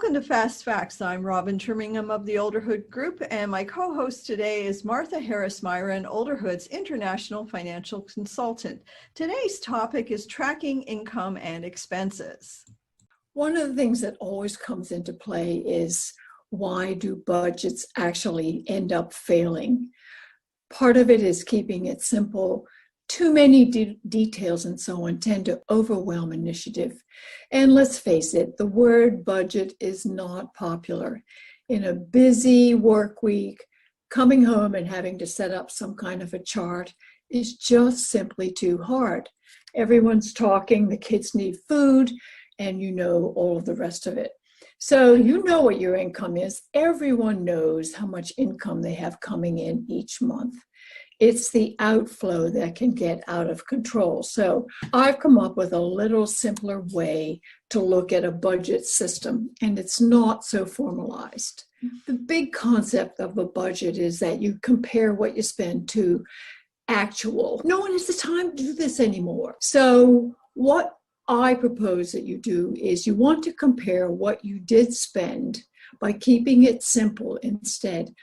Welcome to Fast Facts. I'm Robin Trimmingham of the Olderhood Group, and my co-host today is Martha Harris Myron, Olderhood's international financial consultant. Today's topic is tracking income and expenses. One of the things that always comes into play is, why do budgets actually end up failing? Part of it is keeping it simple. Too many details and so on tend to overwhelm initiative. And let's face it, the word budget is not popular. In a busy work week, coming home and having to set up some kind of a chart is just simply too hard. Everyone's talking, the kids need food, and you know all of the rest of it. So you know what your income is. Everyone knows how much income they have coming in each month. It's the outflow that can get out of control. So I've come up with a little simpler way to look at a budget system, and it's not so formalized. The big concept of a budget is that you compare what you spend to actual. No one has the time to do this anymore. So what I propose that you do is you want to compare what you did spend by keeping it simple instead.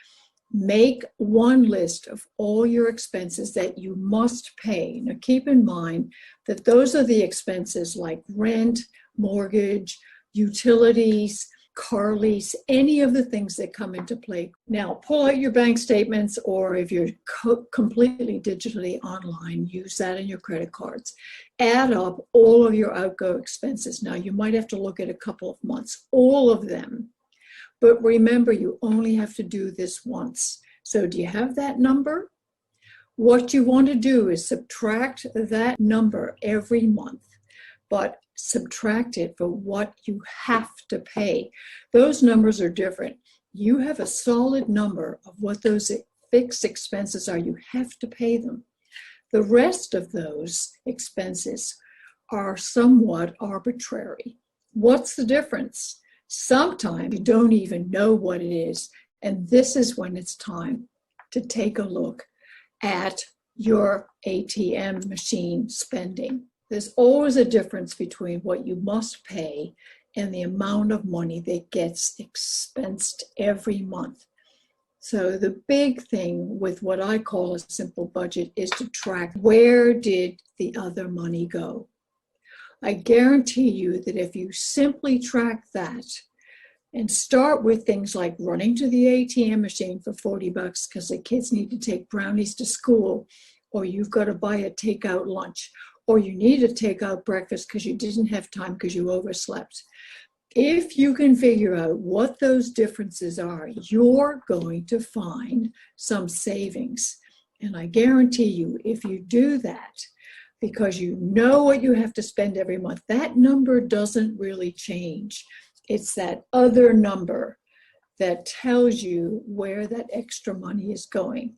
Make one list of all your expenses that you must pay. Now keep in mind that those are the expenses like rent, mortgage, utilities, car lease, any of the things that come into play. Now pull out your bank statements, or if you're completely digitally online, use that in your credit cards. Add up all of your outgo expenses. Now you might have to look at a couple of months, all of them. But remember, you only have to do this once. So do you have that number? What you want to do is subtract that number every month, but subtract it for what you have to pay. Those numbers are different. You have a solid number of what those fixed expenses are. You have to pay them. The rest of those expenses are somewhat arbitrary. What's the difference? Sometimes you don't even know what it is, and this is when it's time to take a look at your ATM machine spending. There's always a difference between what you must pay and the amount of money that gets expensed every month. So the big thing with what I call a simple budget is to track, where did the other money go? I guarantee you that if you simply track that and start with things like running to the ATM machine for $40 because the kids need to take brownies to school, or you've got to buy a takeout lunch, or you need to take out breakfast because you didn't have time because you overslept. If you can figure out what those differences are, you're going to find some savings. And I guarantee you, if you do that, because you know what you have to spend every month, that number doesn't really change. It's that other number that tells you where that extra money is going.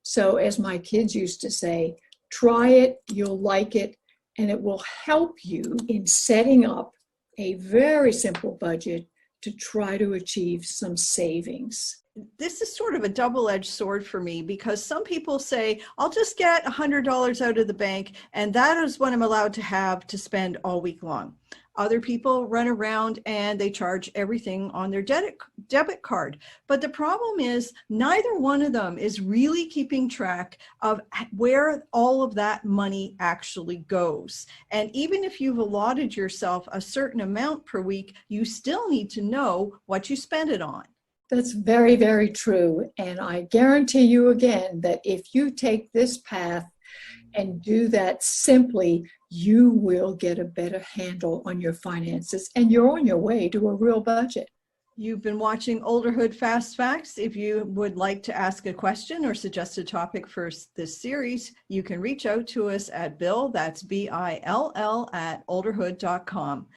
So as my kids used to say, try it, you'll like it, and it will help you in setting up a very simple budget to try to achieve some savings. This is sort of a double-edged sword for me, because some people say, I'll just get $100 out of the bank, and that is what I'm allowed to have to spend all week long. Other people run around and they charge everything on their debit card. But the problem is neither one of them is really keeping track of where all of that money actually goes. And even if you've allotted yourself a certain amount per week, you still need to know what you spend it on. That's very, very true. And I guarantee you again that if you take this path and do that simply, you will get a better handle on your finances, and you're on your way to a real budget. You've been watching Olderhood Fast Facts. If you would like to ask a question or suggest a topic for this series, you can reach out to us at Bill, that's BILL, @olderhood.com.